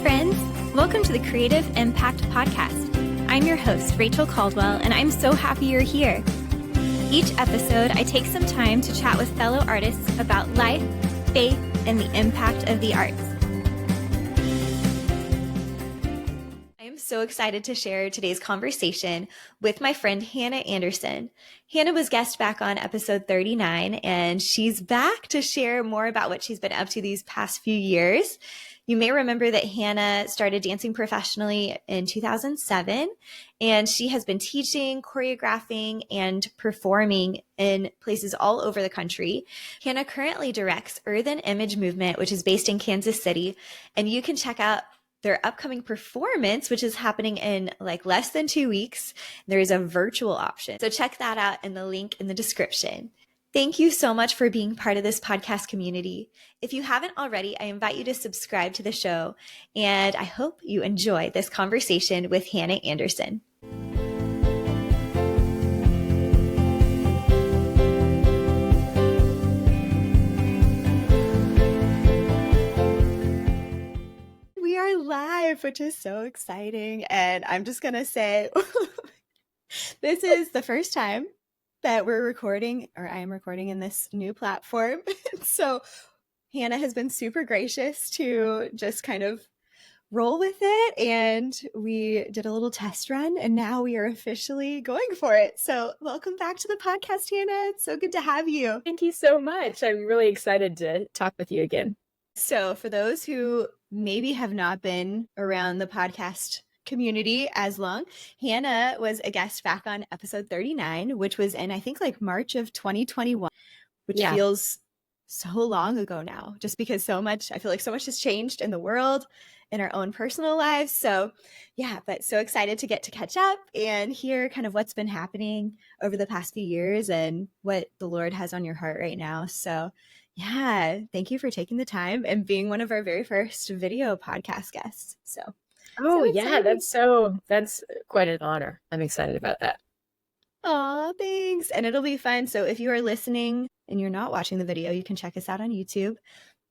friends. Welcome to the Creative Impact Podcast. I'm your host, Rachel Caldwell, and I'm so happy you're here. Each episode, I take some time to chat with fellow artists about life, faith, and the impact of the arts. I am so excited to share today's conversation with my friend Hannah Anderson. Hannah was guest back on episode 39, and she's back to share more about what she's been up to these past few years. You may remember that Hannah started dancing professionally in 2007, and she has been teaching, choreographing, and performing in places all over the country. Hannah currently directs Earthen Image Movement, which is based in Kansas City, and you can check out their upcoming performance, which is happening in like less than 2 weeks. There is a virtual option. So check that out in the link in the description. Thank you so much for being part of this podcast community. If you haven't already, I invite you to subscribe to the show, and I hope you enjoy this conversation with Hannah Anderson. We are live, which is so exciting, and I'm just going to say this is the first time that we're recording, or I am recording in this new platform. So Hannah has been super gracious to just kind of roll with it. And we did a little test run, and now we are officially going for it. So welcome back to the podcast, Hannah. It's so good to have you. Thank you so much. I'm really excited to talk with you again. So for those who maybe have not been around the podcast community as long, Hannah was a guest back on episode 39, which was in, I think, like March of 2021, which feels so long ago now, just because I feel like so much has changed in the world, in our own personal lives. So yeah, but so excited to get to catch up and hear kind of what's been happening over the past few years and what the Lord has on your heart right now. So yeah, thank you for taking the time and being one of our very first video podcast guests. That's quite an honor. I'm excited about that. Oh, thanks. And it'll be fun. So if you are listening and you're not watching the video, you can check us out on YouTube.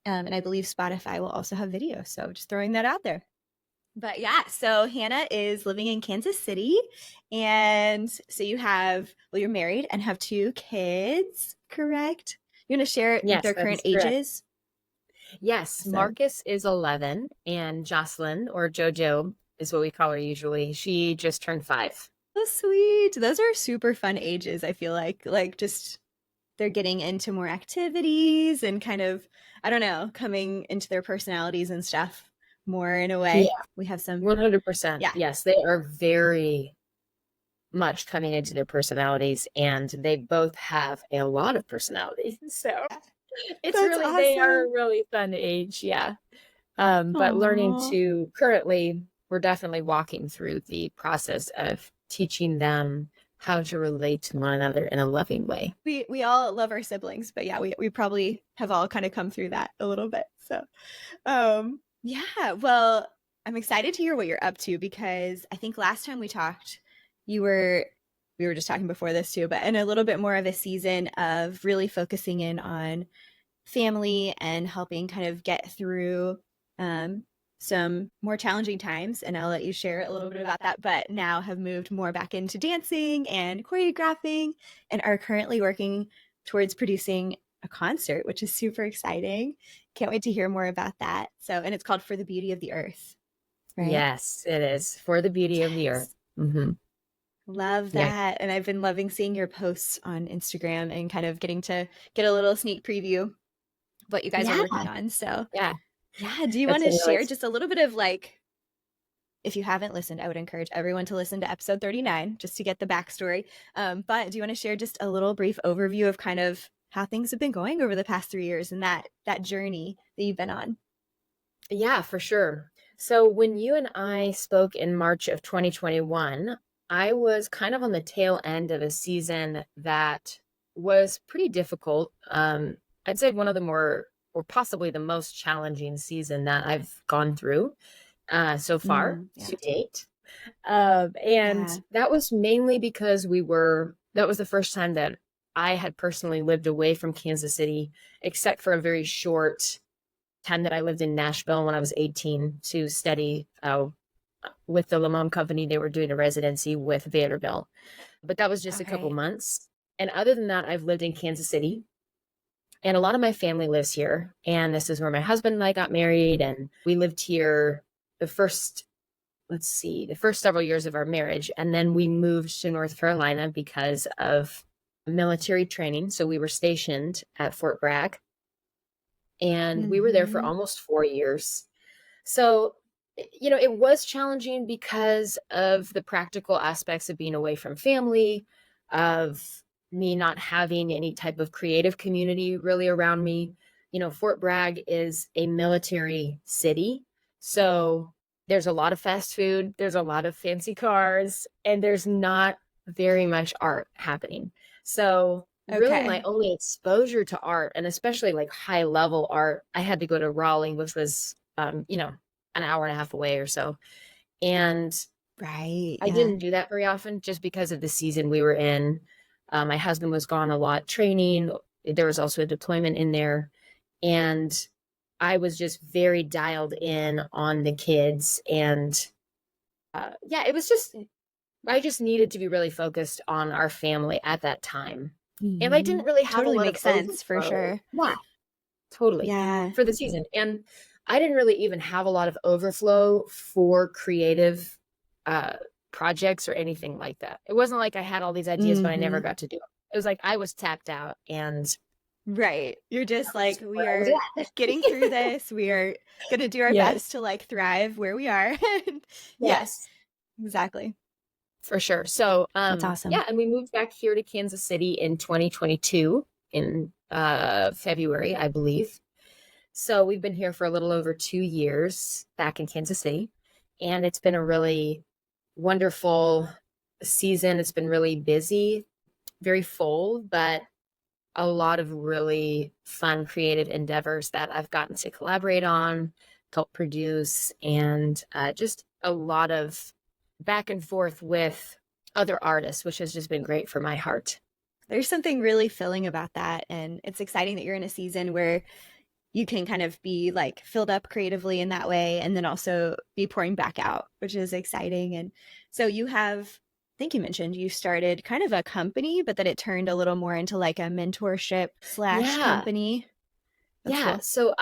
And I believe Spotify will also have video. So just throwing that out there. But yeah, so Hannah is living in Kansas City. And so you're married and have 2 kids, correct? You want to share their current ages? Yes, so Marcus is 11 and Jocelyn, or JoJo is what we call her usually. She just turned 5. Oh, sweet. Those are super fun ages, I feel like just they're getting into more activities and kind of, I don't know, coming into their personalities and stuff more in a way. Yeah. We have some 100%. Yeah. Yes, they are very much coming into their personalities, and they both have a lot of personalities. So it's That's really, awesome. They are a really fun age. Yeah. But currently, we're definitely walking through the process of teaching them how to relate to one another in a loving way. We all love our siblings, but yeah, we probably have all kind of come through that a little bit. So, well, I'm excited to hear what you're up to, because I think last time we talked, we were just talking before this too, but in a little bit more of a season of really focusing in on family and helping kind of get through some more challenging times. And I'll let you share a little bit about that, but now have moved more back into dancing and choreographing and are currently working towards producing a concert, which is super exciting. Can't wait to hear more about that. So, and it's called For the Beauty of the Earth, right? Yes, it is. For the Beauty of the Earth. Mm-hmm. Love that. Yeah. And I've been loving seeing your posts on Instagram and kind of getting to get a little sneak preview of what you guys are working on. So yeah. Do you want to share just a little bit of, like, if you haven't listened, I would encourage everyone to listen to episode 39 just to get the backstory. But do you want to share just a little brief overview of kind of how things have been going over the past 3 years and that journey that you've been on? Yeah, for sure. So when you and I spoke in March of 2021, I was kind of on the tail end of a season that was pretty difficult. I'd say one of the more, or possibly the most challenging season that I've gone through so far to date. That was mainly because that was the first time that I had personally lived away from Kansas City, except for a very short time that I lived in Nashville when I was 18 to study with the Lamont Company. They were doing a residency with Vanderbilt, but that was just a couple Okay. months. And other than that, I've lived in Kansas City, and a lot of my family lives here. And this is where my husband and I got married, and we lived here the first, let's see, the first several years of our marriage. And then we moved to North Carolina because of military training. So we were stationed at Fort Bragg, and we were there for Mm-hmm. almost 4 years. So, it was challenging because of the practical aspects of being away from family, of me not having any type of creative community really around me. Fort Bragg is a military city. So there's a lot of fast food, there's a lot of fancy cars, and there's not very much art happening. So really my Okay. only exposure to art, and especially like high level art, I had to go to Raleigh, which was an hour and a half away or so. And Right. I Yeah. didn't do that very often just because of the season we were in. My husband was gone a lot training. There was also a deployment in there. And I was just very dialed in on the kids. And yeah, it was just, I just needed to be really focused on our family at that time. And I Mm-hmm. didn't really have a Totally lot of makes sense for overflow. sure. Yeah, totally. Yeah. For the season. And I didn't really even have a lot of overflow for creative uh projects or anything like that. It wasn't like I had all these ideas, but I never Mm-hmm. got to do them. It was like I was tapped out, and Right. You're just that was like, we where I was are at. getting through this. We are going to do our best Yes. to like thrive where we are. Yeah, Yes. exactly. For sure. So, That's awesome. yeah, and we moved back here to Kansas City in 2022 in February, I believe. So we've been here for a little over 2 years back in Kansas City, and it's been a really wonderful season. It's been really busy, very full, but a lot of really fun creative endeavors that I've gotten to collaborate on, help produce, and just a lot of back and forth with other artists, which has just been great for my heart. There's something really filling about that. And it's exciting that you're in a season where you can kind of be like filled up creatively in that way and then also be pouring back out, which is exciting. And so you have, I think you mentioned you started kind of a company, but that it turned a little more into like a mentorship slash Yeah. company. That's Yeah. cool. So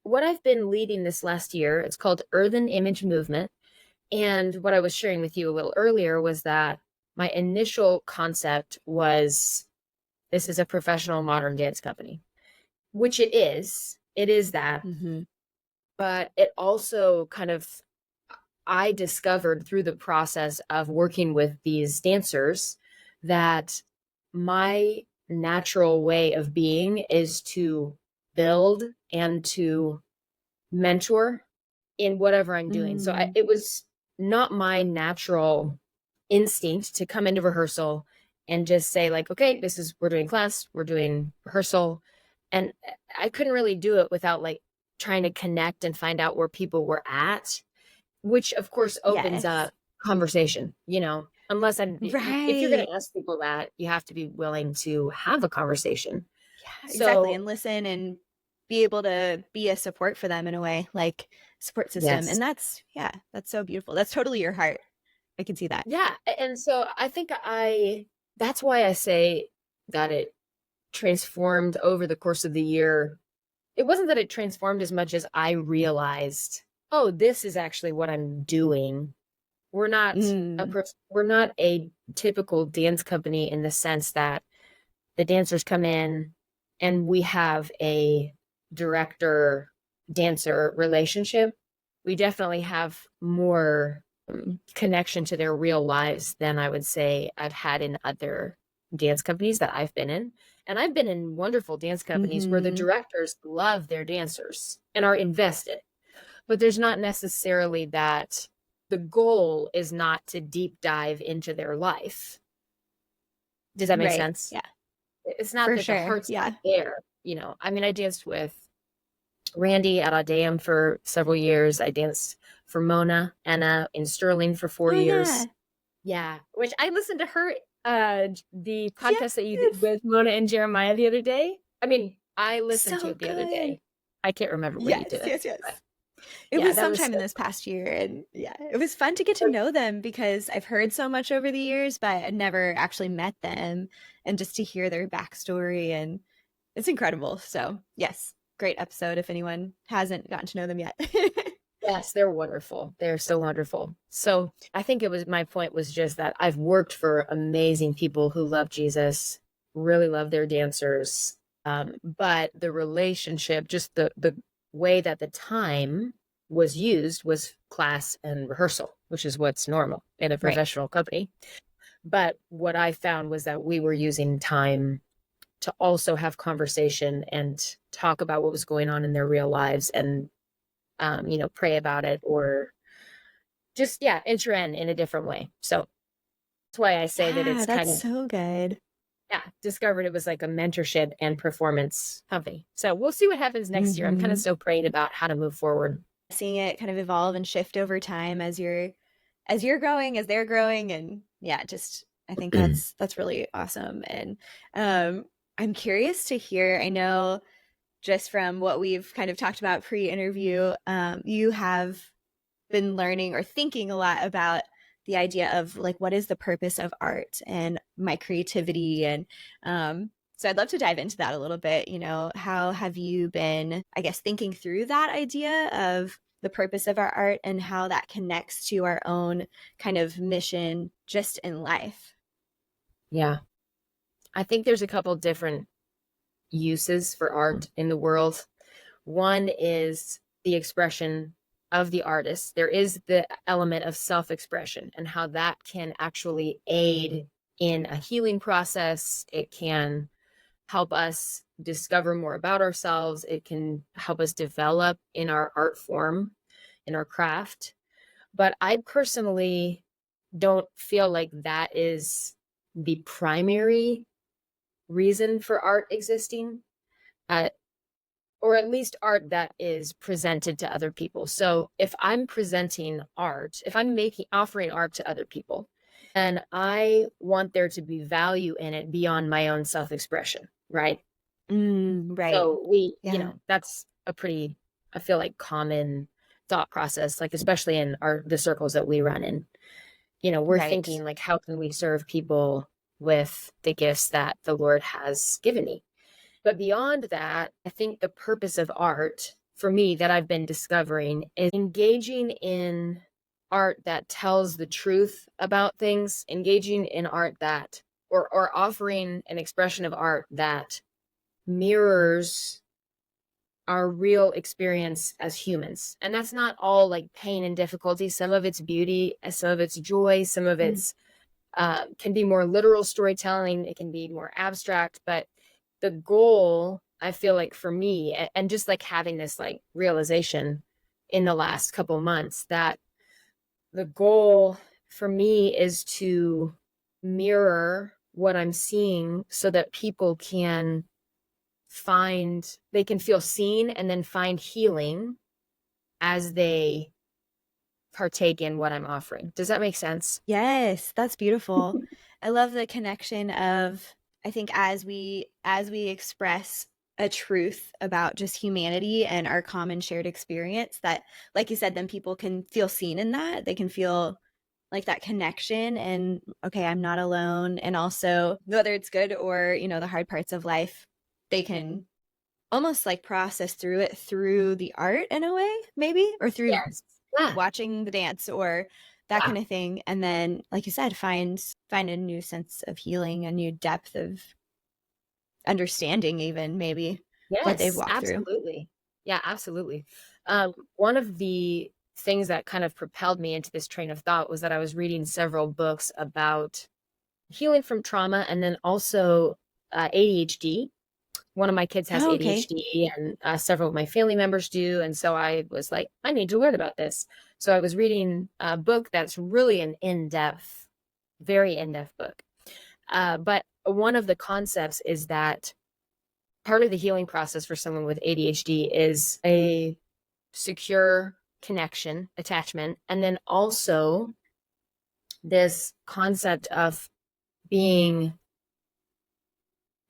what I've been leading this last year, it's called Earthen Image Movement. And what I was sharing with you a little earlier was that my initial concept was this is a professional modern dance company, which it is. It is that. Mm-hmm. But it also kind of, I discovered through the process of working with these dancers that my natural way of being is to build and to mentor in whatever I'm doing. So Mm. it was not my natural instinct to come into rehearsal and just say like, okay, we're doing class, we're doing rehearsal. And I couldn't really do it without like trying to connect and find out where people were at, which of course opens Yes. up conversation, unless if you're going Right. to ask people that, you have to be willing to have a conversation. Yeah, exactly. So And listen and be able to be a support for them in a way, like support system. yes. And that's, yeah, that's so beautiful. That's totally your heart. I can see that. Yeah. And so I think that's why I say that it transformed over the course of the year. It wasn't that it transformed as much as I realized, oh, this is actually what I'm doing. We're not Mm. we're not a typical dance company in the sense that the dancers come in and we have a director dancer relationship. We definitely have more connection to their real lives than I would say I've had in other dance companies that I've been in. And I've been in wonderful dance companies where the Mm-hmm. directors love their dancers and are invested, but there's not necessarily that the goal is not to deep dive into their life. Does that make Right. sense? Yeah, It's not for that the sure. heart's not Yeah. there. I mean, I danced with Randy at Audeum for several years. I danced for Mona Anna in Sterling for four Oh, yeah. years. Yeah, which I listened to her the podcast that you did Yes. with Mona and Jeremiah the other day. I mean, I listened to So it the other good. day. I can't remember when you Yes, did it, yes, yes. but It yeah, was that was sometime so in this past year, and yeah, it was fun to get to know them because I've heard so much over the years, but I never actually met them, and just to hear their backstory, and it's incredible. So, yes, great episode if anyone hasn't gotten to know them yet. yes, they're wonderful. They're so wonderful. So I think it was my point was just that I've worked for amazing people who love Jesus, really love their dancers. But the relationship, just the way that the time was used was class and rehearsal, which is what's normal in a Right. professional company. But what I found was that we were using time to also have conversation and talk about what was going on in their real lives and pray about it or just enter in a different way. So that's why I say that Yeah, it's kind that's of so good. discovered it was like a mentorship and performance company. So we'll see what happens next year. I'm kind of Hmm. still praying about how to move forward. Seeing it kind of evolve and shift over time as you're growing, as they're growing, and yeah, just I think that's really awesome. And I'm curious to hear. I know just from what we've kind of talked about pre-interview, you have been learning or thinking a lot about the idea of like what is the purpose of art and my creativity, and so I'd love to dive into that a little bit. How have you been, I guess, thinking through that idea of the purpose of our art and how that connects to our own kind of mission just in life? Yeah. I think there's a couple different uses for art in the world. One is the expression of the artist. There is the element of self expression and how that can actually aid in a healing process. It can help us discover more about ourselves. It can help us develop in our art form, in our craft. But I personally don't feel like that is the primary reason for art existing. Uh, or at least art that is presented to other people. So if I'm presenting art, if I'm making offering art to other people, and I want there to be value in it beyond my own self-expression, right? Right. So we, Yeah. that's a pretty, I feel like common thought process, like especially in the circles that we run in. We're Right. thinking like, how can we serve people with the gifts that the Lord has given me? But beyond that, I think the purpose of art for me that I've been discovering is engaging in art that tells the truth about things, engaging in art that, or offering an expression of art that mirrors our real experience as humans. And that's not all like pain and difficulty. Some of it's beauty, some of it's joy, some of Mm. it's can be more literal storytelling. It can be more abstract, but the goal, I feel like for me, and just like having this like realization in the last couple months that the goal for me is to mirror what I'm seeing so that people can they can feel seen and then find healing as they partake in what I'm offering. Does that make sense? Yes, that's beautiful. I love the connection of, I think, as we express a truth about just humanity and our common shared experience, that like you said, then people can feel seen in that. They can feel like that connection and okay, I'm not alone, and also whether it's good or, the hard parts of life, they can almost like process through it through the art in a way, maybe, or through Yes. Yeah. watching the dance or that Yeah. kind of thing, and then like you said, find a new sense of healing, a new depth of understanding, even maybe what they've Yes, walked through. absolutely. Yeah, absolutely. One of the things that kind of propelled me into this train of thought was that I was reading several books about healing from trauma and then also ADHD. One of my kids has Oh, okay. ADHD, and several of my family members do. And so I was like, I need to learn about this. So I was reading a book that's really an in-depth, very in-depth book. But one of the concepts is that part of the healing process for someone with ADHD is a secure connection, attachment, and then also this concept of being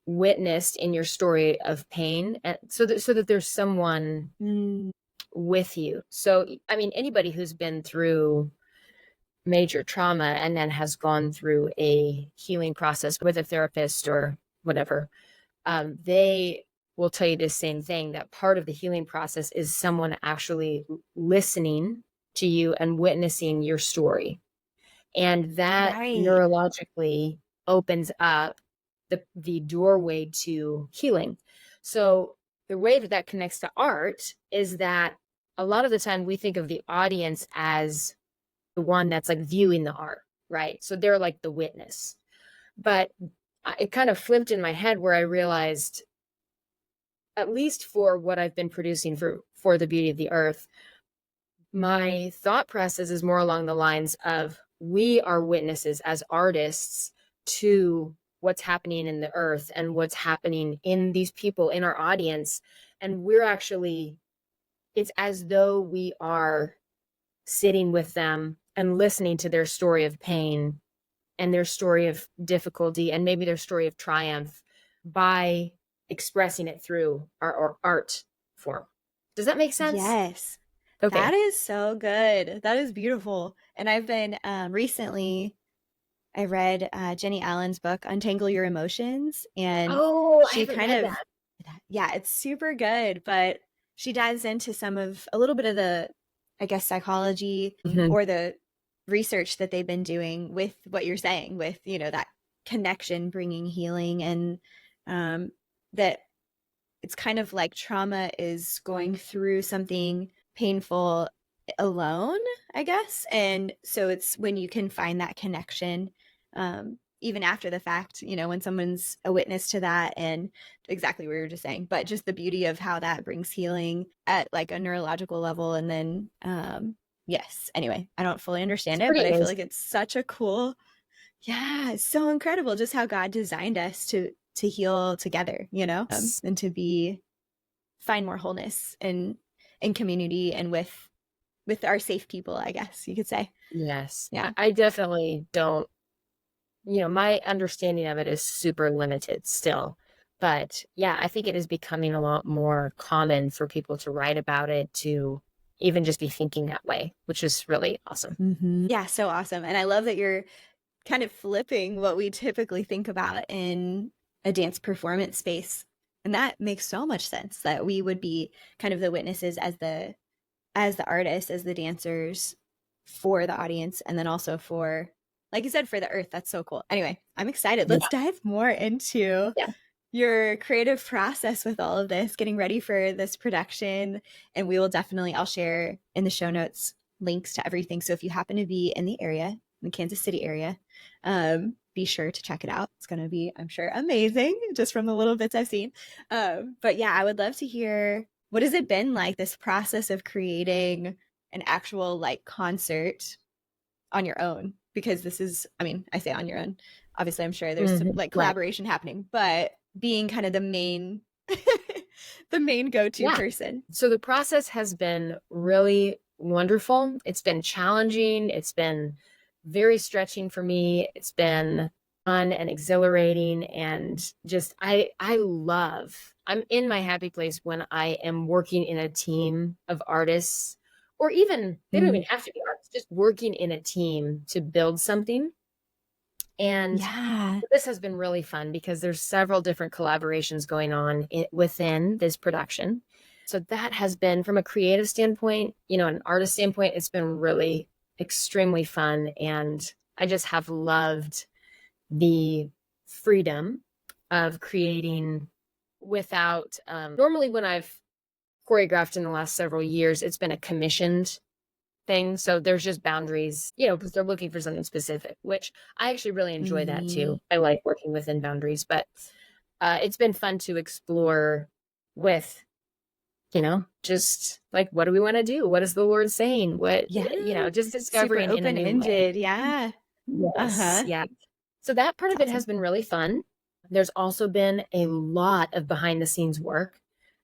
witnessed in your story of pain, and so that there's someone Mm, with you. So, I mean, anybody who's been through major trauma and then has gone through a healing process with a therapist or whatever, they will tell you the same thing, that part of the healing process is someone actually listening to you and witnessing your story. And that right. neurologically opens up the doorway to healing. So the way that that connects to art is that a lot of the time we think of the audience as the one that's like viewing the art, right? So they're like the witness. But it kind of flipped in my head where I realized, at least for what I've been producing for the beauty of the earth, my thought process is more along the lines of, we are witnesses as artists to what's happening in the earth and what's happening in these people in our audience. And we're actually, it's as though we are sitting with them and listening to their story of pain and their story of difficulty and maybe their story of triumph by expressing it through our art form. Does that make sense? Yes. That Okay. is so good. That is beautiful. And I've been recently, I read Jenny Allen's book, Untangle Your Emotions, and Oh, I she haven't kind read of, that. yeah, it's super good, but she dives into some of a little bit of the, I guess, psychology Mhm. or the research that they've been doing with what you're saying, with, that connection bringing healing, and that it's kind of like trauma is going through something painful alone, I guess. And so it's when you can find that connection, even after the fact, when someone's a witness to that, and exactly what you were just saying, but just the beauty of how that brings healing at like a neurological level. And then, yes, anyway, I don't fully It's understand it, pretty but I feel like amazing. it's such a cool, yeah, it's so incredible just how God designed us to heal together, and to be find more wholeness in community and with our safe people, I guess you could say. Yes. I, Yeah. I definitely don't, my understanding of it is super limited still. But yeah, I think it is becoming a lot more common for people to write about it, to even just be thinking that way, which is really awesome. Yeah, so awesome. And I love that you're kind of flipping what we typically think about in a dance performance space. And that makes so much sense that we would be kind of the witnesses as the artists, as the dancers for the audience, and then also for, like you said, for the earth. That's so cool. Anyway, I'm excited. Yeah. Let's dive more into Yeah. your creative process with all of this, getting ready for this production. And we will definitely, I'll share in the show notes links to everything. So if you happen to be in the area, in the Kansas City area, be sure to check it out. It's going to be, I'm sure, amazing just from the little bits I've seen. But yeah, I would love to hear, what has it been like, this process of creating an actual like concert on your own? Because this is, I mean, I say on your own. Obviously, I'm sure there's some like Right. collaboration happening, but being kind of the main the main go-to Yeah. person. So the process has been really wonderful. It's been challenging. It's been very stretching for me. It's been fun and exhilarating, and just I'm in my happy place when I am working in a team of artists, or even they don't even have to be artists, just working in a team to build something. And Yeah. this has been really fun because there's several different collaborations going on within this production. So that has been, from a creative standpoint, an artist standpoint, it's been really extremely fun. And I just have loved the freedom of creating without, normally when I've choreographed in the last several years, it's been a commissioned thing. So there's just boundaries, because they're looking for something specific, which I actually really enjoy that Mm-hmm. too. I like working within boundaries, but it's been fun to explore with, just like, what do we want to do? What is the Lord saying? What, Yeah. just Super discovering in a new way. open-ended. Yeah. Yes. Uh-huh. Yeah. So that part It's of it awesome. has been really fun. There's also been a lot of behind the scenes work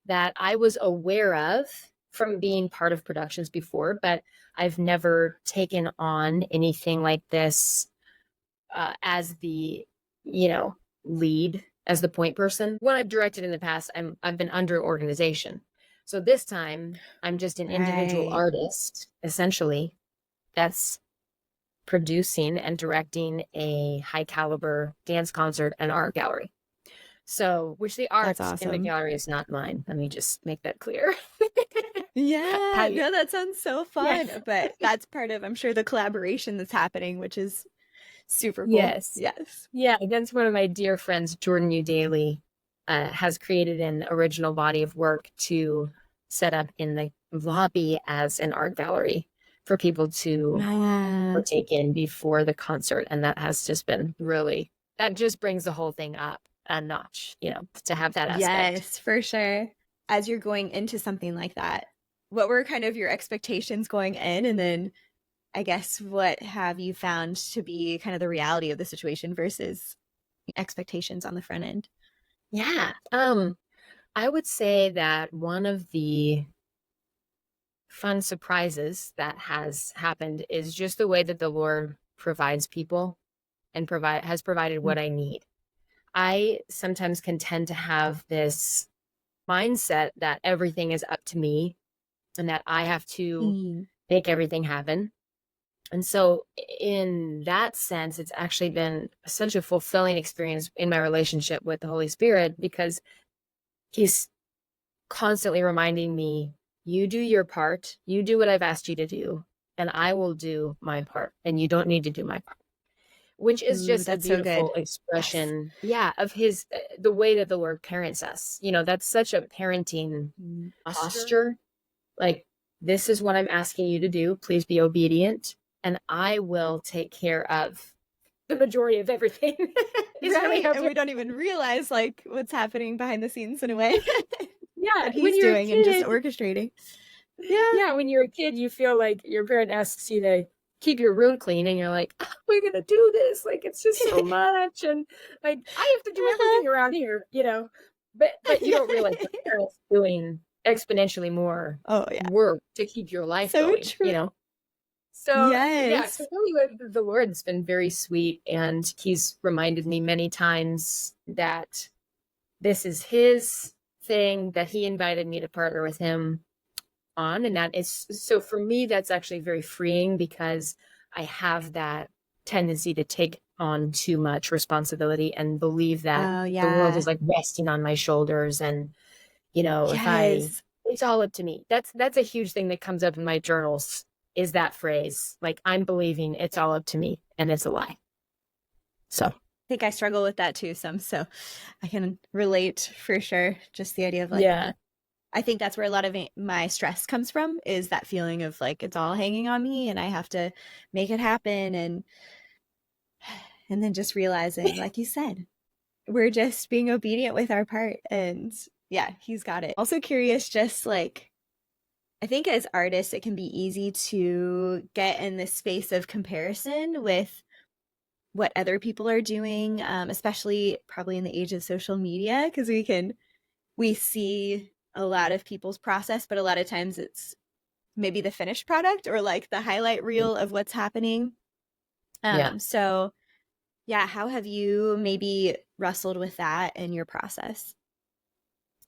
that I was aware of from being part of productions before, but I've never taken on anything like this as the, lead as the point person. When I've directed in the past, I've been under organization. So this time I'm just an individual Right. artist, essentially, that's producing and directing a high caliber dance concert and art gallery. So, which the That's art in the awesome. gallery is not mine. Let me just make that clear. Yeah, I, no, that sounds so yeah. fun. But that's part of, I'm sure, the collaboration that's happening, which is super cool. Yes. Yes. Yeah. That's one of my dear friends, Jordan U. Daly, has created an original body of work to set up in the lobby as an art gallery for people to Ah, partake in before the concert. And that has just been really, that just brings the whole thing up a notch, to have that aspect. yes, for sure. As you're going into something like that, what were kind of your expectations going in? And then I guess what have you found to be kind of the reality of the situation versus expectations on the front end? Yeah. I would say that one of the fun surprises that has happened is just the way that the Lord provides people and has provided what I need. I sometimes can tend to have this mindset that everything is up to me and that I have to Mm. make everything happen. And so in that sense, it's actually been such a fulfilling experience in my relationship with the Holy Spirit, because he's constantly reminding me, you do your part, you do what I've asked you to do, and I will do my part, and you don't need to do my part. Which is Ooh, just a that's so good. beautiful Yes. expression, yeah, of his, the way that the Lord parents us. That's such a parenting posture. Like, this is what I'm asking you to do. Please be obedient, and I will take care of the majority of everything. Is really Right. how. And we don't even realize like what's happening behind the scenes in a way Yeah, that when he's you're a doing and just kid, orchestrating. Yeah. yeah, when you're a kid, you feel like your parent asks you to keep your room clean, and you're like, "Oh, we're gonna do this. Like, it's just so much, and like I have to do everything around here. But you don't realize the parent's doing exponentially more Oh, yeah. work to keep your life So going. true. So yeah, so Yes. really the Lord's been very sweet, and he's reminded me many times that this is his thing, that he invited me to partner with him on. And that is, so for me, that's actually very freeing, because I have that tendency to take on too much responsibility and believe that Oh, the world yeah. is like resting on my shoulders. And, if Yes. it's all up to me. That's a huge thing that comes up in my journals, is that phrase, like, I'm believing it's all up to me, and it's a lie. So, Think I struggle with that too some, so I can relate for sure. Just the idea of like, yeah. I think that's where a lot of my stress comes from, is that feeling of like it's all hanging on me and I have to make it happen. And then just realizing, like you said, we're just being obedient with our part, and yeah, he's got it. Also curious, just like, I think as artists it can be easy to get in this space of comparison with what other people are doing, especially probably in the age of social media, because we see a lot of people's process, but a lot of times it's maybe the finished product or like the highlight reel of what's happening. Yeah. So yeah, how have you maybe wrestled with that in your process?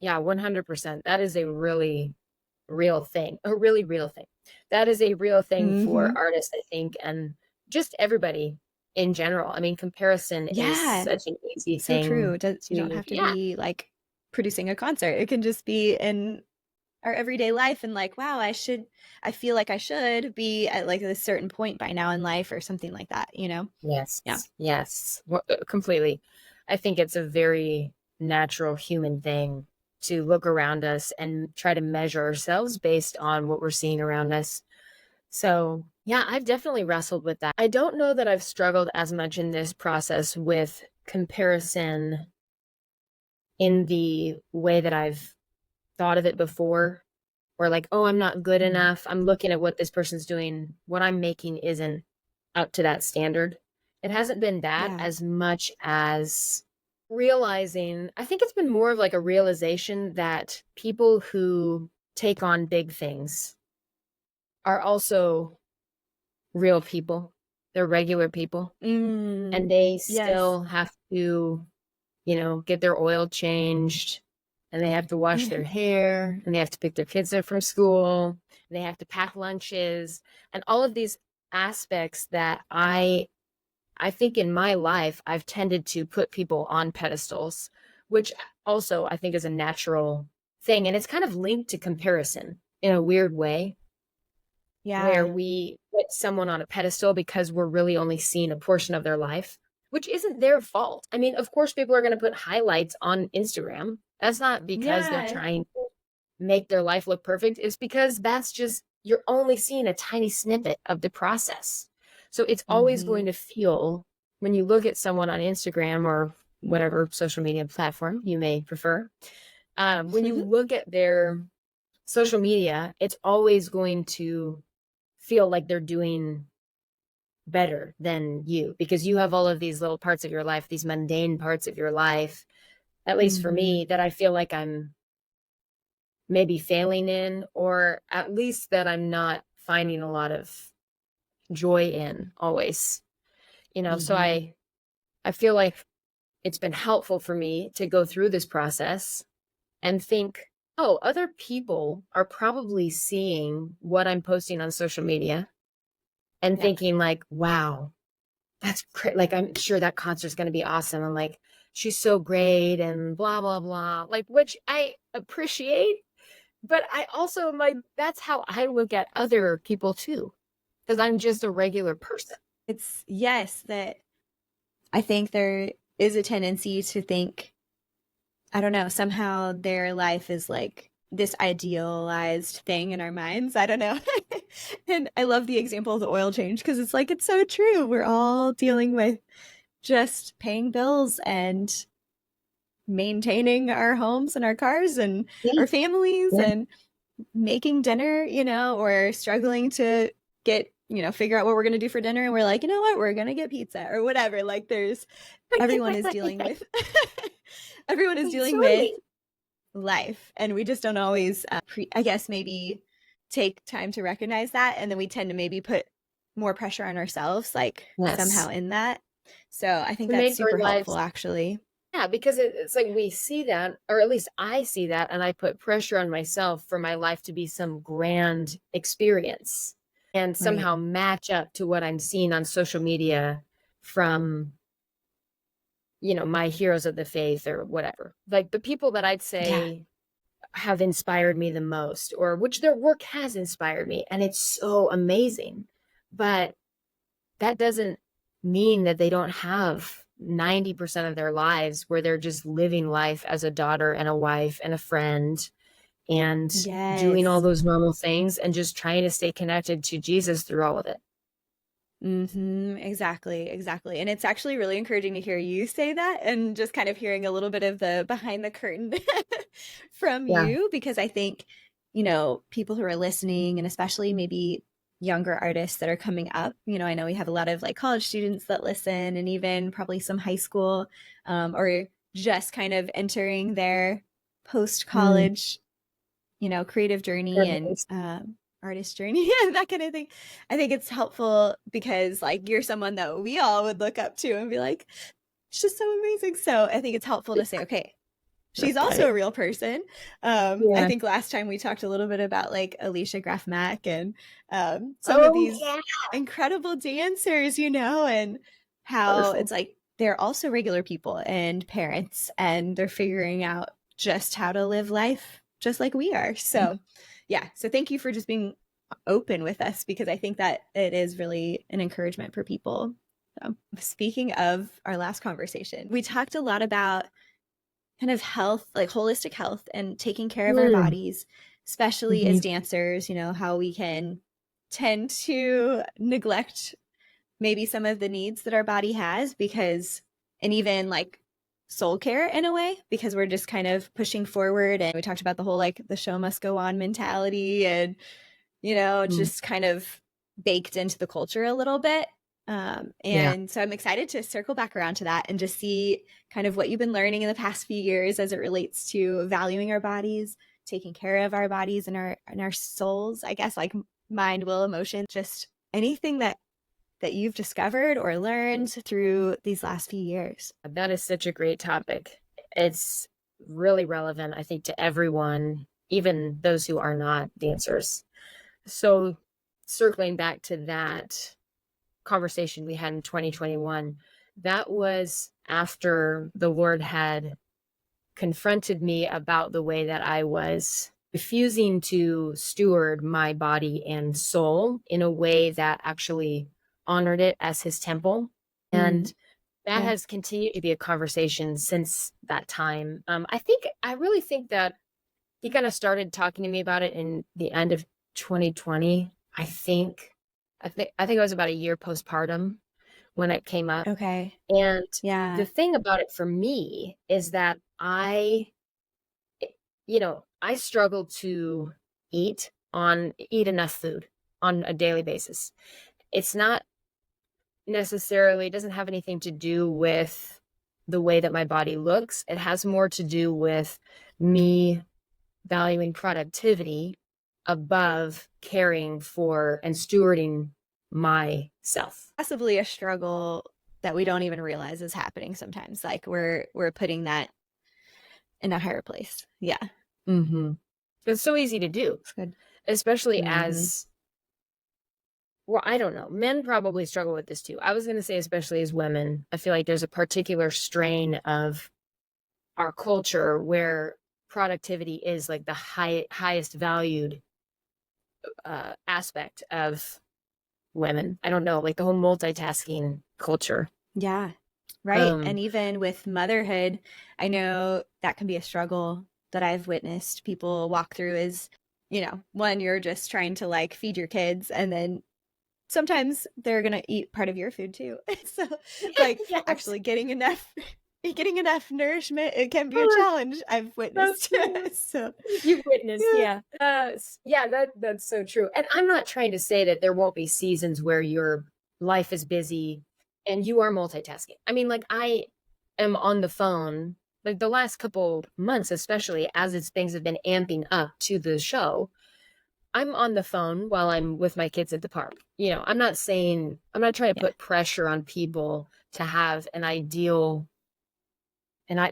Yeah, 100%. That is a really real thing, a really real thing. That is a real thing for Mm-hmm. artists, I think, and just everybody in general. I mean, comparison is Yeah, such an easy so true. thing You don't to, have to yeah, be like producing a concert. It can just be in our everyday life and like, wow, I feel like I should be at like a certain point by now in life or something like that, you know? Yeah. yes, yes, completely. I think it's a very natural human thing to look around us and try to measure ourselves based on what we're seeing around us. So, yeah, I've definitely wrestled with that. I don't know that I've struggled as much in this process with comparison in the way that I've thought of it before, or like, oh, I'm not good Mm. enough. I'm looking at what this person's doing. What I'm making isn't up to that standard. It hasn't been that Yeah. as much as realizing, I think it's been more of like a realization that people who take on big things are also real people. They're regular people, Mm. and they Yes. still have to, get their oil changed, and they have to wash their hair, and they have to pick their kids up from school, and they have to pack lunches, and all of these aspects that I think in my life, I've tended to put people on pedestals, which also I think is a natural thing. And it's kind of linked to comparison in a weird way, where Yeah. we put someone on a pedestal because we're really only seeing a portion of their life, which isn't their fault. I mean, of course, people are going to put highlights on Instagram. That's not because they're Yeah. trying to make their life look perfect. It's because that's just, you're only seeing a tiny snippet of the process. So it's always Mm-hmm. going to feel, when you look at someone on Instagram or whatever social media platform you may prefer, when you look at their social media, it's always going to feel like they're doing better than you, because you have all of these little parts of your life, these mundane parts of your life, at least for Mm-hmm. me, that I feel like I'm maybe failing in, or at least that I'm not finding a lot of joy in always. So Mm-hmm. I feel like it's been helpful for me to go through this process and think, oh, other people are probably seeing what I'm posting on social media and Yeah. thinking like, wow, that's great. Like, I'm sure that concert's going to be awesome. I'm like, she's so great and blah, blah, blah. Like, which I appreciate. But I also am like, that's how I look at other people too, because I'm just a regular person. It's yes, that I think there is a tendency to think, I don't know, somehow their life is like this idealized thing in our minds. I don't know. And I love the example of the oil change because it's like, it's so true. We're all dealing with just paying bills and maintaining our homes and our cars and Yeah. our families Yeah. and making dinner, or struggling to get, figure out what we're going to do for dinner. And we're like, you know what, we're going to get pizza or whatever. Like everyone is dealing with, everyone is dealing with Totally. life. And we just don't always, I guess, maybe take time to recognize that. And then we tend to maybe put more pressure on ourselves, like somehow Yes. in that. So I think To that's make our super helpful, lives, actually. yeah, because it's like we see that, or at least I see that, and I put pressure on myself for my life to be some grand experience and Right. somehow match up to what I'm seeing on social media from, my heroes of the faith or whatever. Like the people that I'd Yeah. say have inspired me the most, or which their work has inspired me. And it's so amazing. But that doesn't mean that they don't have 90% of their lives where they're just living life as a daughter and a wife and a friend and doing all Yes. those normal things and just trying to stay connected to Jesus through all of it. Exactly, exactly. And it's actually really encouraging to hear you say that and just kind of hearing a little bit of the behind the curtain from Yeah. you, because I think, people who are listening and especially maybe younger artists that are coming up, I know we have a lot of like college students that listen and even probably some high school, or just kind of entering their post Mm. college, creative journey and Goodness. artist journey and that kind of thing. I think it's helpful because like you're someone that we all would look up to and be like, it's just so amazing. So I think it's helpful to say, okay, she's also Right. a real person. I Yeah. think last time we talked a little bit about like Alicia Graf Mack and some of Oh, these yeah. incredible dancers, and how Wonderful. it's like they're also regular people and parents and they're figuring out just how to live life just like we are. So, yeah. So, thank you for just being open with us because I think that it is really an encouragement for people. So, speaking of our last conversation, we talked a lot about kind of health, like holistic health and taking care of our Mm. bodies, especially as Mhm. dancers, how we can tend to neglect maybe some of the needs that our body has because, and even like soul care in a way, because we're just kind of pushing forward. And we talked about the whole like the show must go on mentality and, Mm. just kind of baked into the culture a little bit. Yeah. And so I'm excited to circle back around to that and just see kind of what you've been learning in the past few years as it relates to valuing our bodies, taking care of our bodies and our souls, I guess, like mind, will, emotion, just anything that you've discovered or learned through these last few years. That is such a great topic. It's really relevant, I think, to everyone, even those who are not dancers. So circling back to that conversation we had in 2021, that was after the Lord had confronted me about the way that I was refusing to steward my body and soul in a way that actually honored it as his temple. And that has continued to be a conversation since that time. I really think that he kind of started talking to me about it in the end of 2020. I think it was about a year postpartum when it came up. Okay. And Yeah. the thing about it for me is that I struggle to eat enough food on a daily basis. It's not necessarily, it doesn't have anything to do with the way that my body looks. It has more to do with me valuing productivity above caring for and stewarding myself. Possibly a struggle that we don't even realize is happening sometimes. Like we're putting that in a higher place. Yeah. Mm-hmm. It's so easy to do. It's good. Especially as, well, I don't know. Men probably struggle with this too. I was going to say, especially as women, I feel like there's a particular strain of our culture where productivity is like the highest valued aspect of women. I don't know, like the whole multitasking culture. Yeah. Right. And even with motherhood, I know that can be a struggle that I've witnessed people walk through is, one, you're just trying to like feed your kids, and then sometimes they're going to eat part of your food too. So like Yes. actually getting enough nourishment, it can be a challenge. I've witnessed. So you've witnessed, yeah. That's so true. And I'm not trying to say that there won't be seasons where your life is busy and you are multitasking. I mean, like I am on the phone, like the last couple months, especially as things have been amping up to the show. I'm on the phone while I'm with my kids at the park. I'm not trying to put pressure on people to have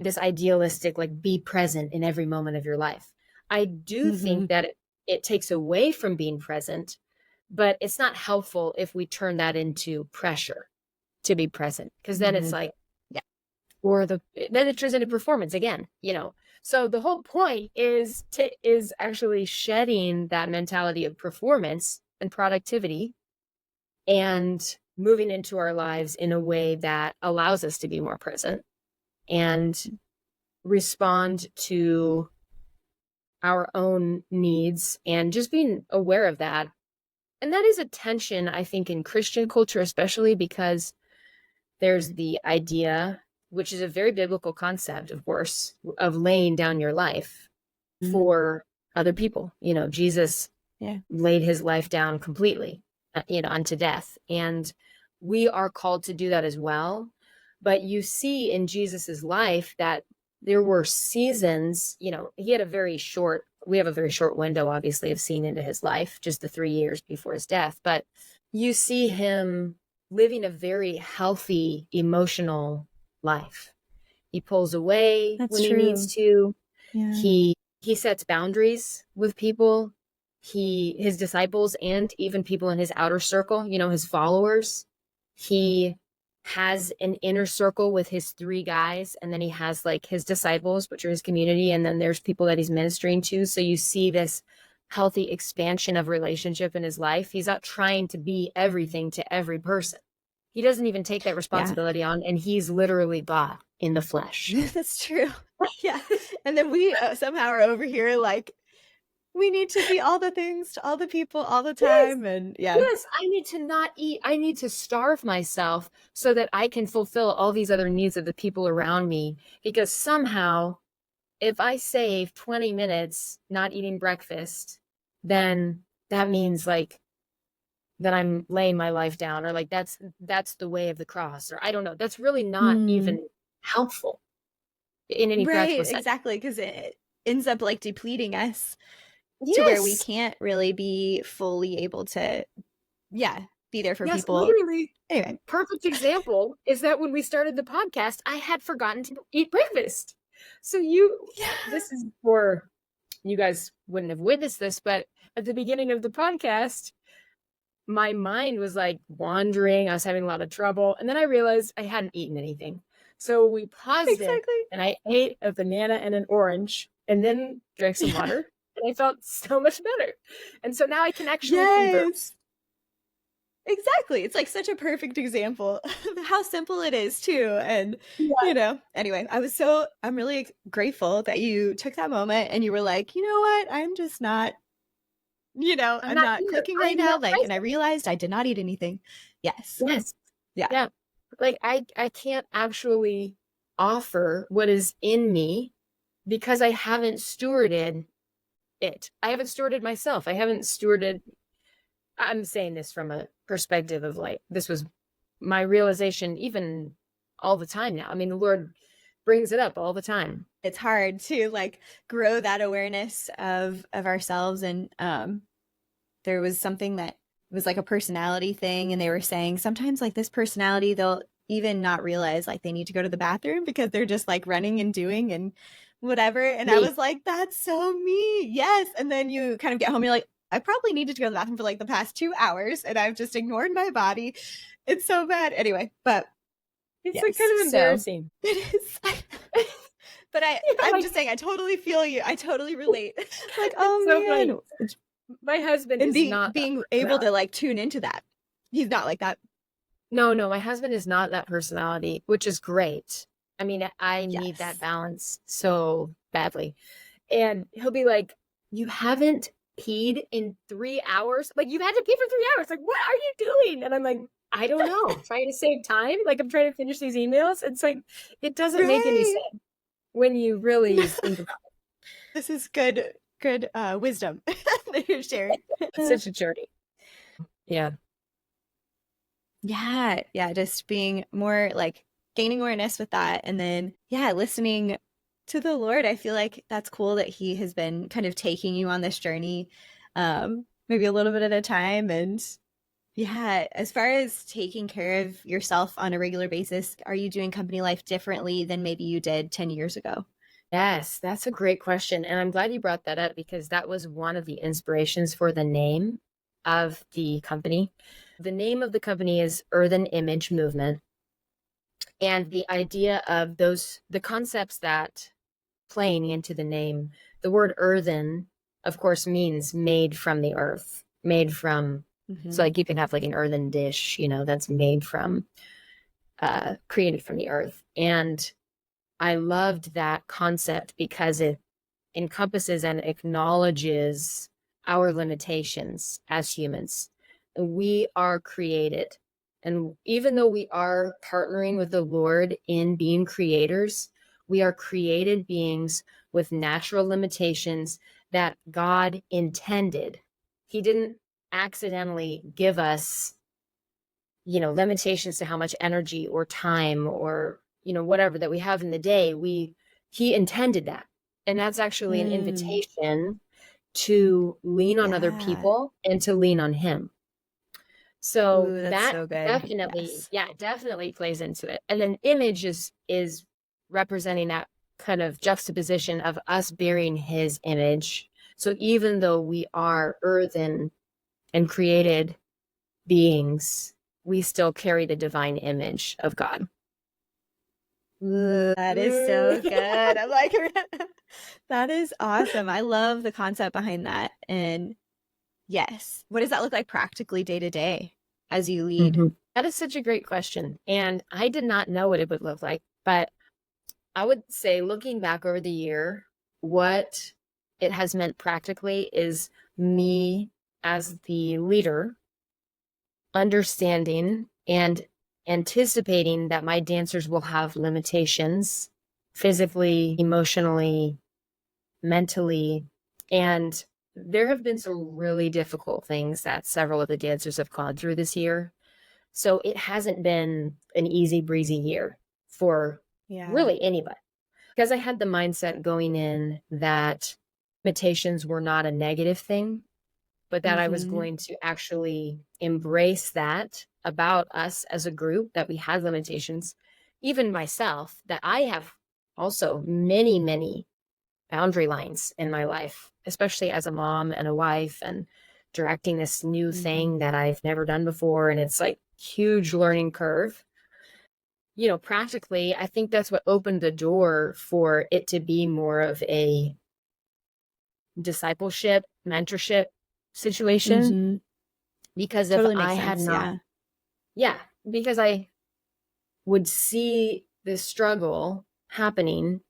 this idealistic, like, be present in every moment of your life. I do think that it takes away from being present, but it's not helpful if we turn that into pressure to be present, because then it's like, then it turns into performance again, So the whole point is actually shedding that mentality of performance and productivity and moving into our lives in a way that allows us to be more present and respond to our own needs, and just being aware of that. And that is a tension, I think, in Christian culture, especially because there's the idea, which is a very biblical concept, of course, of laying down your life for other people. Jesus laid his life down completely, unto death. And we are called to do that as well. But you see in Jesus's life that there were seasons, we have a very short window, obviously, of seeing into his life, just the 3 years before his death. But you see him living a very healthy, emotional life. He pulls away when he needs to. Yeah. He sets boundaries with people, his disciples, and even people in his outer circle, his followers. He has an inner circle with his 3 guys, and then he has like his disciples, which are his community, and then there's people that he's ministering to. So you see this healthy expansion of relationship in his life. He's not trying to be everything to every person. He doesn't even take that responsibility on, and he's literally God in the flesh. That's true. Yeah. And then we somehow are over here like, we need to be all the things to all the people all the time. And yes, I need to not eat. I need to starve myself so that I can fulfill all these other needs of the people around me. Because somehow, if I save 20 minutes not eating breakfast, then that means like that I'm laying my life down, or like that's the way of the cross, or I don't know. That's really not even helpful in any practical sense. Exactly, because it ends up like depleting us to where we can't really be fully able to be there for people. Literally. Anyway, perfect example is that when we started the podcast, I had forgotten to eat breakfast. So Yeah. this is for, you guys wouldn't have witnessed this, but at the beginning of the podcast, my mind was like wandering. I was having a lot of trouble. And then I realized I hadn't eaten anything. So we paused it Exactly. and I ate a banana and an orange and then drank some Yeah. water. And I felt so much better. And so now I can actually converse. Yes. Exactly. It's like such a perfect example of how simple it is too. And, Yeah. anyway, I'm really grateful that you took that moment and you were like, you know what? I'm just not, I'm I'm not not here. clicking I'm right here now. Like, and I present. realized I did not eat anything. Yes. Yes. Yeah. Yeah. Like I can't actually offer what is in me because I haven't stewarded it. I haven't stewarded myself. I haven't stewarded. I'm saying this from a perspective of like, this was my realization even all the time now. I mean, the Lord brings it up all the time. It's hard to like grow that awareness of ourselves. And there was something that was like a personality thing. And they were saying sometimes like this personality, they'll even not realize like they need to go to the bathroom because they're just like running and doing and whatever. And I Me. was like, that's so me. Yes. And then you kind of get home, you're like, I probably needed to go to the bathroom for like the past 2 hours and I've just ignored my body. It's so bad. Anyway, but It's like yes, kind of so embarrassing. it is. But I'm Like, just saying, I totally feel you. I totally relate. Like, it's oh so funny. man, My husband and is being not that being able personality. to like tune into that. He's not like that. No, no, my husband is not that personality, which is great. I mean, I need that Yes. balance so badly. And he'll be like, "You haven't peed in 3 hours? Like, you've had to pee for 3 hours. Like, what are you doing?" And I'm like, I don't know. Trying to save time. Like, I'm trying to finish these emails. It's like, it doesn't make any Right. sense when you really think about This is good wisdom that you're sharing. it. It's such a journey. Yeah. Yeah, yeah, just being more like gaining awareness with that and then yeah, listening to the Lord. I feel like that's cool that he has been kind of taking you on this journey maybe a little bit at a time and yeah, as far as taking care of yourself on a regular basis, are you doing company life differently than maybe you did 10 years ago? Yes, that's a great question. And I'm glad you brought that up because that was one of the inspirations for the name of the company. The name of the company is Earthen Image Movement. And the idea of the concepts that playing into the name, the word earthen, of course, means made from the earth, made from, so Mm-hmm. like you can have like an earthen dish, that's made from, created from the earth. And I loved that concept because it encompasses and acknowledges our limitations as humans. We are created. And even though we are partnering with the Lord in being creators, we are created beings with natural limitations that God intended. He didn't accidentally give us, limitations to how much energy or time or, whatever that we have in the day. He intended that. And that's actually an Mm, invitation to lean on other yeah. people and to lean on him. So Ooh, that's that so good. definitely, Yes. yeah, definitely plays into it. And then image is representing that kind of juxtaposition of us bearing his image. So even though we are earthen and created beings, we still carry the divine image of God. Ooh, that is so good. I'm like, that is awesome. I love the concept behind that. And yes, what does that look like practically day to day as you lead? Mhm. That is such a great question. And I did not know what it would look like, but I would say looking back over the year, what it has meant practically is me as the leader understanding and anticipating that my dancers will have limitations physically, emotionally, mentally. And there have been some really difficult things that several of the dancers have gone through this year. So it hasn't been an easy breezy year for Yeah. really anybody because I had the mindset going in that limitations were not a negative thing, but that I was Mm-hmm. going to actually embrace that about us as a group, that we had limitations, even myself, that I have also many, many boundary lines in my life, especially as a mom and a wife and directing this new thing that I've never done before. And it's like huge learning curve. Practically, I think that's what opened the door for it to be more of a discipleship, mentorship situation. Mm-hmm. Because if Totally makes I had sense. not, Yeah. yeah, because I would see this struggle happening,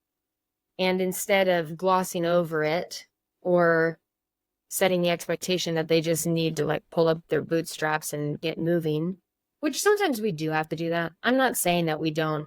and instead of glossing over it or setting the expectation that they just need to like pull up their bootstraps and get moving, which sometimes we do have to do that. I'm not saying that we don't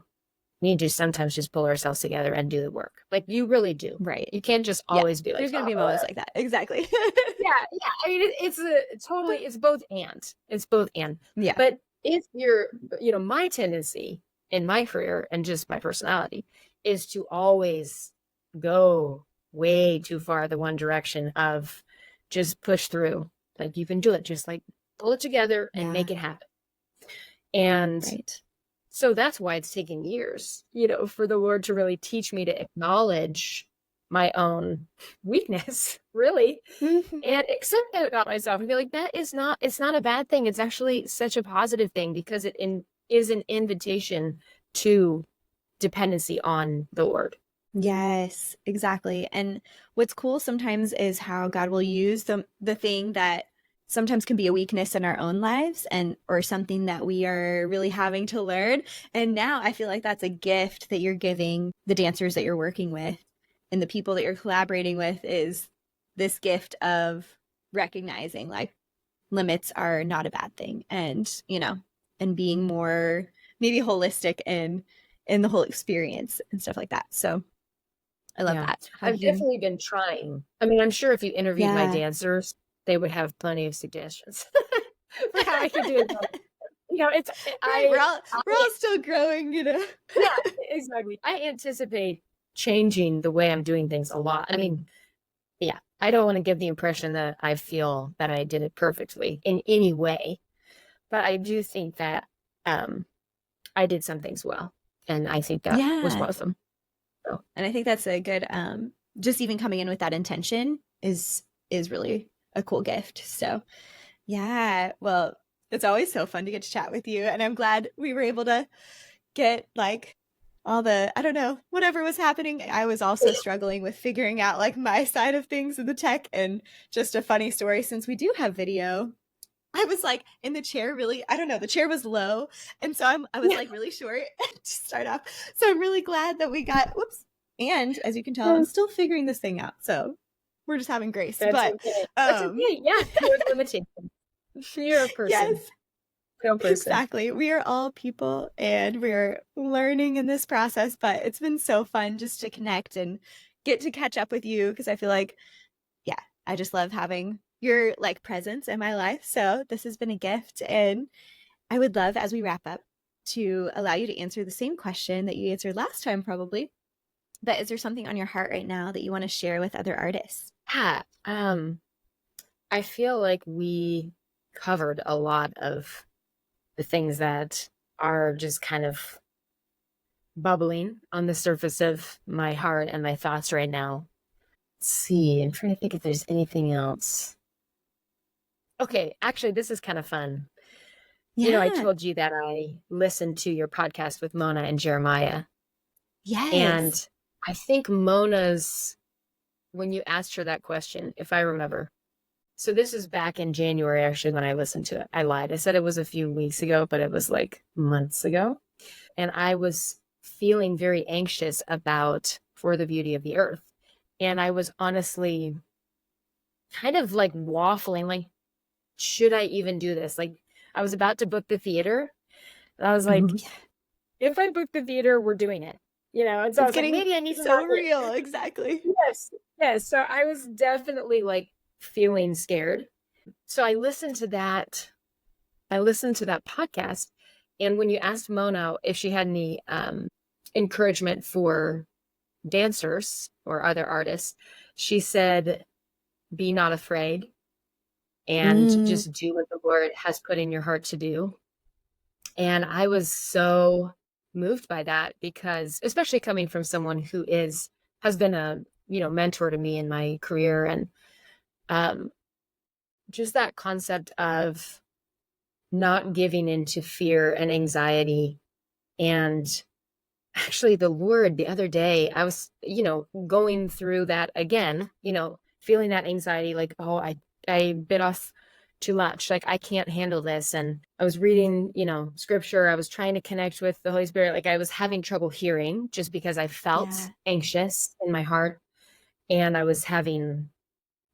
need to sometimes just pull ourselves together and do the work. Like you really do. Right. You can't just Yeah. always be like, There's going to be oh, moments like that. Exactly. yeah. I mean, it's both and. It's both and. Yeah. But if my tendency in my career and just my personality is to always go way too far the one direction of just push through. Like you can do it, just like pull it together and make it happen. And right. so that's why it's taken years, for the Lord to really teach me to acknowledge my own weakness, really, and accept that about myself and be like, it's not a bad thing. It's actually such a positive thing because it is an invitation to dependency on the Lord. Yes, exactly. And what's cool sometimes is how God will use the thing that sometimes can be a weakness in our own lives and or something that we are really having to learn. And now I feel like that's a gift that you're giving the dancers that you're working with and the people that you're collaborating with is this gift of recognizing like limits are not a bad thing and, and being more maybe holistic in the whole experience and stuff like that. So I love that. I've definitely been trying. I mean, I'm sure if you interviewed my dancers, they would have plenty of suggestions for how I could do it. We're all still growing, Yeah, exactly. I anticipate changing the way I'm doing things a lot. I mean, yeah, I don't want to give the impression that I feel that I did it perfectly in any way, but I do think that I did some things well, and I think that was one of them. So. And I think that's a good, just even coming in with that intention is really a cool gift. So yeah, well, it's always so fun to get to chat with you. And I'm glad we were able to get like all the, I don't know, whatever was happening. I was also struggling with figuring out like my side of things in the tech. And just a funny story, since we do have video, I was like in the chair really, I don't know, the chair was low. And so I was like really short to start off. So I'm really glad that we got, whoops. And as you can tell, I'm still figuring this thing out. So we're just having grace. That's but okay. That's okay. Yeah, you're a limitation. You're a person. Yes. Exactly. We are all people and we're learning in this process, but it's been so fun just to connect and get to catch up with you because I feel like, yeah, I just love having your like presence in my life. So this has been a gift. And I would love, as we wrap up, to allow you to answer the same question that you answered last time, probably. But is there something on your heart right now that you want to share with other artists? Yeah. I feel like we covered a lot of the things that are just kind of bubbling on the surface of my heart and my thoughts right now. Let's see. I'm trying to think if there's anything else. Okay, actually, this is kind of fun. Yeah. I told you that I listened to your podcast with Mona and Jeremiah. Yes. And I think Mona's, when you asked her that question, if I remember. So this is back in January, actually, when I listened to it. I lied. I said it was a few weeks ago, but it was like months ago. And I was feeling very anxious about For the Beauty of the Earth. And I was honestly kind of like waffling, like, should I even do this? Like, I was about to book the theater. And I was like, if I book the theater, we're doing it. And so I was like, maybe I need to so real. Exactly. Yes. So I was definitely like feeling scared. So I listened to that podcast. And when you asked Mona if she had any encouragement for dancers or other artists, she said, be not afraid and just do what the Lord has put in your heart to do. And I was so moved by that, because especially coming from someone who has been a, mentor to me in my career, and um just that concept of not giving into fear and anxiety. And actually, the Lord, the other day, I was, going through that again, feeling that anxiety, like, oh, I bit off too much. Like, I can't handle this. And I was reading, scripture. I was trying to connect with the Holy Spirit. Like, I was having trouble hearing just because I felt Yeah. anxious in my heart. And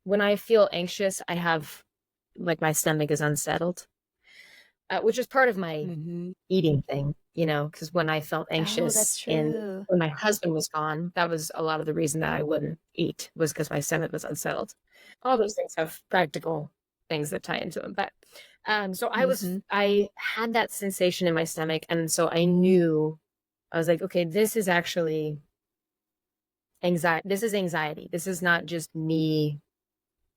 when I feel anxious, I have, like, my stomach is unsettled, which is part of my Hmm. eating thing, because when I felt Oh, that's anxious true. when my husband was gone, that was a lot of the reason that I wouldn't eat, was because my stomach was unsettled. All those things have practical things that tie into them. But so Hmm. I had that sensation in my stomach. And so I knew, I was like, okay, this is actually anxiety. This is anxiety. This is not just me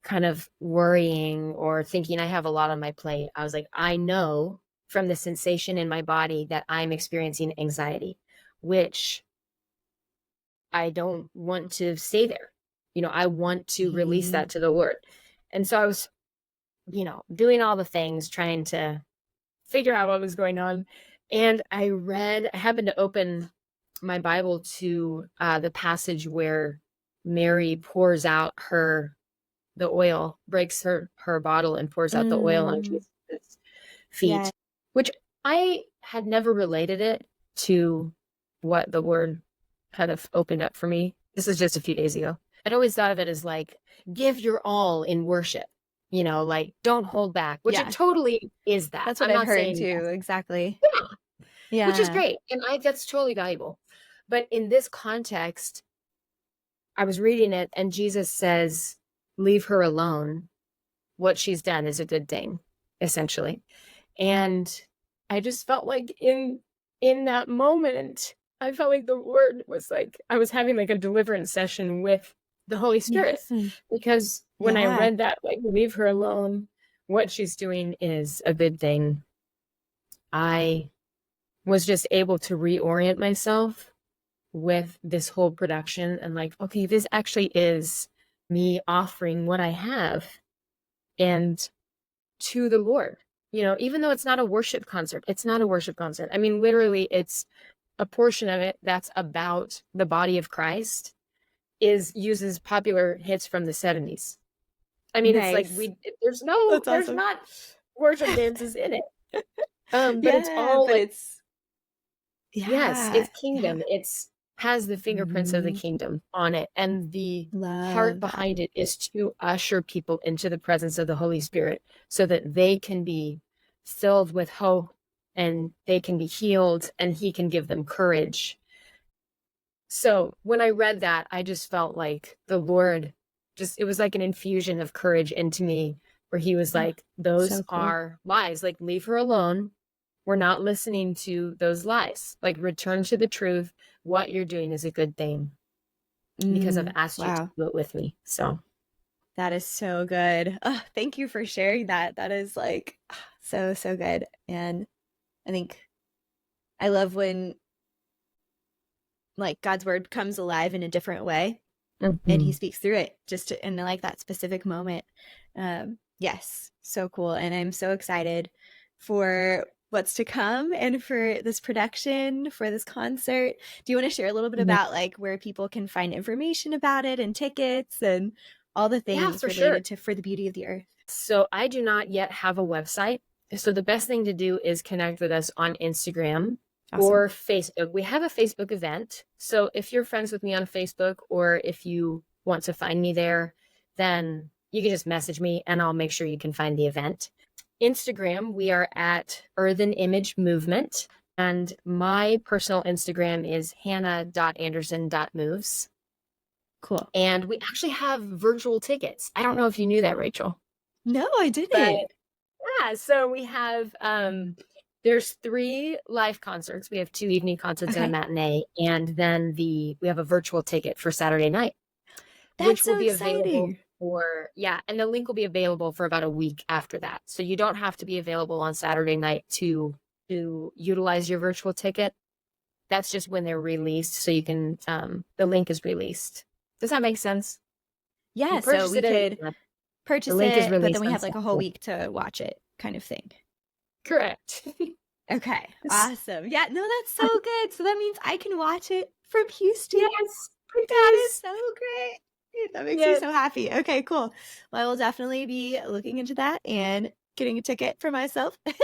kind of worrying or thinking I have a lot on my plate. I was like, I know from the sensation in my body that I'm experiencing anxiety, which I don't want to stay there. I want to release Hmm. that to the Lord. And so I was, doing all the things, trying to figure out what was going on. And I happened to open my Bible to the passage where Mary pours out the oil, breaks her bottle and pours out the oil on Mm. Jesus' Yeah. feet, which I had never related it to what the word kind of opened up for me. This is just a few days ago. I'd always thought of it as like, give your all in worship, like, don't hold back, which it Yeah. totally is that. That's what I'm I've not heard saying too. Exactly. yeah, which is Yeah. great. And that's totally valuable. But in this context, I was reading it and Jesus says, leave her alone. What she's done is a good thing, essentially. And I just felt like in that moment, I felt like the word was like I was having like a deliverance session with the Holy Spirit, Yeah. because when I Yeah. read that, like, leave her alone, what she's doing is a good thing, I was just able to reorient myself with this whole production and like, okay, this actually is me offering what I have and to the Lord. Even though it's not a worship concert, it's not a worship concert. I mean, literally, it's a portion of it that's about the body of Christ is uses popular hits from the 70s. I mean, it's like Nice. That's there's awesome. not worship dances in it. But it's Yeah, all but like, it's yes, yeah, it's yeah. kingdom. It's has the fingerprints of the Hmm. kingdom on it. And the heart Love that. behind it is to usher people into the presence of the Holy Spirit so that they can be filled with hope and they can be healed and he can give them courage. So when I read that, I just felt like the Lord it was like an infusion of courage into me, where he was Oh, like, those so cool. are lies. Like, leave her alone. We're not listening to those lies. Like, return to the truth. What you're doing is a good thing because I've asked you to Wow. do it with me. So, That is so good. Oh, thank you for sharing that. That is like so, so good. And I think I love when like God's word comes alive in a different way and he mhm. speaks through it in like that specific moment. Yes, so cool. And I'm so excited for what's to come and for this production, for this concert. Do you want to share a little bit Yeah. about like where people can find information about it and tickets and all the Yeah, things for sure. related to For the Beauty of the Earth? So I do not yet have a website. So the best thing to do is connect with us on Instagram Awesome. or Facebook. We have a Facebook event. So if you're friends with me on Facebook, or if you want to find me there, then you can just message me and I'll make sure you can find the event. Instagram, we are at Earthen Image Movement. And my personal Instagram is hannah.anderson.moves. Cool. And we actually have virtual tickets. I don't know if you knew that, Rachel. No, I But didn't. yeah, so we have there's 3 live concerts. We have 2 evening concerts and a Okay. matinee, and then we have a virtual ticket for Saturday night, That's which will so be available exciting. and the link will be available for about a week after that. So you don't have to be available on Saturday night to utilize your virtual ticket. that's just when they're released. So you can, the link is released. Does that make sense? Yeah, You so purchase we it, and could the purchase link is it, but then released we on have like a whole Saturday. week to watch it kind of thing. Correct. Okay, awesome. Yeah, no, that's so good. So that means I can watch it from Houston. Yes, That is please. so great. That makes me Yeah. so happy. Okay, cool. Well, I will definitely be looking into that and getting a ticket for myself. But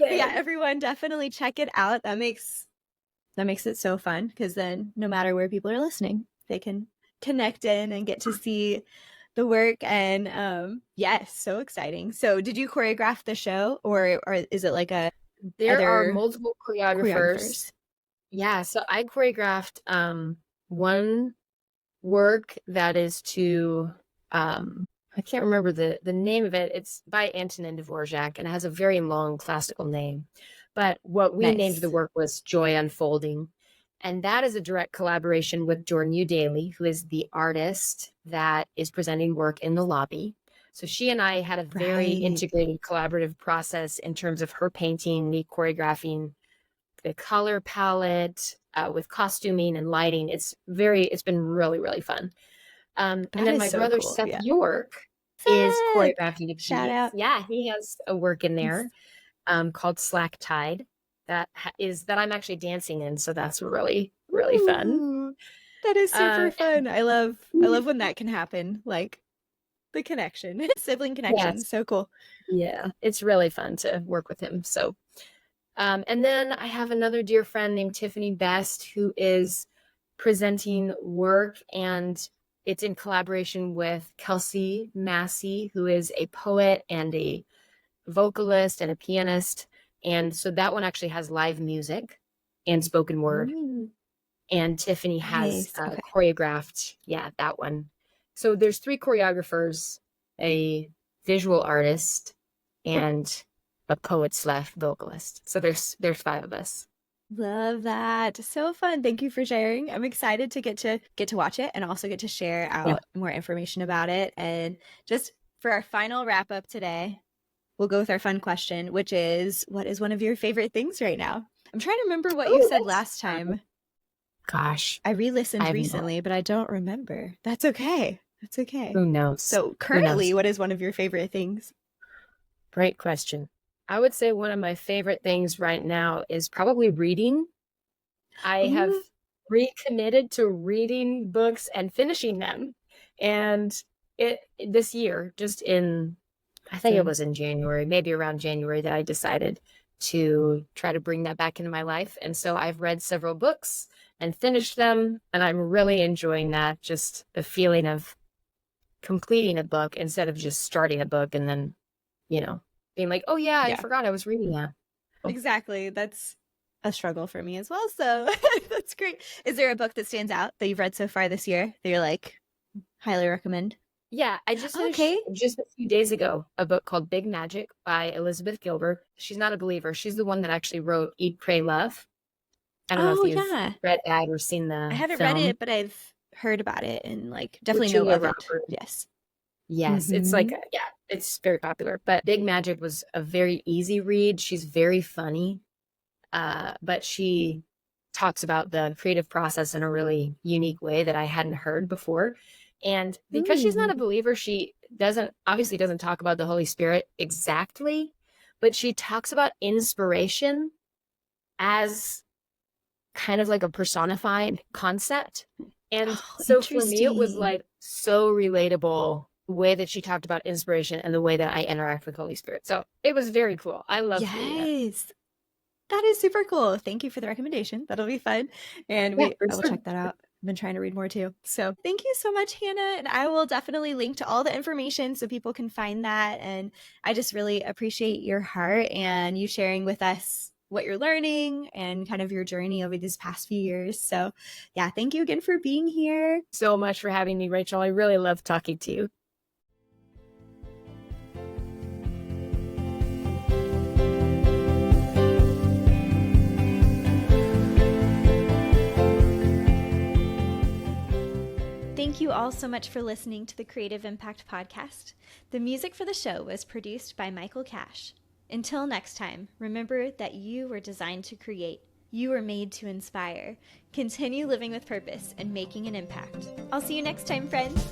yeah, Good. everyone definitely check it out. That makes it so fun because then no matter where people are listening, they can connect in and get to see the work. And yes, so exciting. So did you choreograph the show, or is it like a There are other multiple choreographers. choreographers? Yeah, so I choreographed one work that is to I can't remember the name of it. It's by Antonin Dvorak, and it has a very long classical name. But what we named the Nice. work was Joy Unfolding. And that is a direct collaboration with Jordan Udaly, who is the artist that is presenting work in the lobby. So she and I had a very Right. integrated collaborative process in terms of her painting, me choreographing, the color palette, with costuming and lighting. It's been really, really fun. And That then is my so brother cool. Seth Yeah. York is Seth! choreographing a Shout piece. out. Yeah, he has a work in there called Slack Tide that I'm actually dancing in. So that's really, really fun. Ooh, that is super Uh, fun. I love when that can happen. Like the connection, sibling connection. yes, So cool. yeah, it's really fun to work with him. So, and then I have another dear friend named Tiffany Best who is presenting work, and it's in collaboration with Kelsey Massey, who is a poet and a vocalist and a pianist. And so that one actually has live music and spoken word. Ooh, And Tiffany has nice. Okay. choreographed, yeah, that one. So there's 3 choreographers, a visual artist, and a poet slash vocalist. So there's 5 of us. Love that. So fun. Thank you for sharing. I'm excited to get to watch it and also get to share Yeah. out more information about it. And just for our final wrap up today, we'll go with our fun question, which is, what is one of your favorite things right now? I'm trying to remember what you Oh, said that's last time. gosh, I I re-listened have no. recently, but I don't remember. That's okay. That's okay. Who knows? So Who currently, knows? what is one of your favorite things? Great question. I would say one of my favorite things right now is probably reading. I have Ooh, recommitted to reading books and finishing them. And it this year, just in I think it awesome. was in January, maybe around January, that I decided to try to bring that back into my life. And so I've read several books and finished them, and I'm really enjoying that, just the feeling of completing a book instead of just starting a book and then, being like, oh yeah, I Yeah, forgot I was reading that. exactly. That's a struggle for me as well. So that's great. Is there a book that stands out that you've read so far this year that you're like, highly recommend? Yeah, I just finished Okay. just a few days ago a book called Big Magic by Elizabeth Gilbert. She's not a believer. She's the one that actually wrote Eat, Pray, Love. I don't know if Oh, you've yeah. read that or seen I the haven't read film it, but I've heard about it and like with definitely know Julia of it. Roberts. Yes. Yes, it's Mm-hmm. like, yeah, it's very popular. But Big Magic was a very easy read. She's very funny, but she talks about the creative process in a really unique way that I hadn't heard before. And because she's not a Ooh. believer, she doesn't talk about the Holy Spirit exactly, but she talks about inspiration as kind of like a personified concept. And Oh, so for me, it was interesting. like so relatable the way that she talked about inspiration and the way that I interact with Holy Spirit. So it was very cool. I loved reading it. Yes. That is super cool. Thank you for the recommendation. That'll be fun. And Yeah, for I will sure. check that out. I've been trying to read more too. So thank you so much, Hannah. And I will definitely link to all the information so people can find that. And I just really appreciate your heart and you sharing with us what you're learning and kind of your journey over these past few years. So yeah, thank you again for being here. So much for having me, Rachel. I really love talking to you. Thank you all so much for listening to the Creative Impact Podcast. The music for the show was produced by Michael Cash. Until next time, remember that you were designed to create. You were made to inspire. Continue living with purpose and making an impact. I'll see you next time, friends.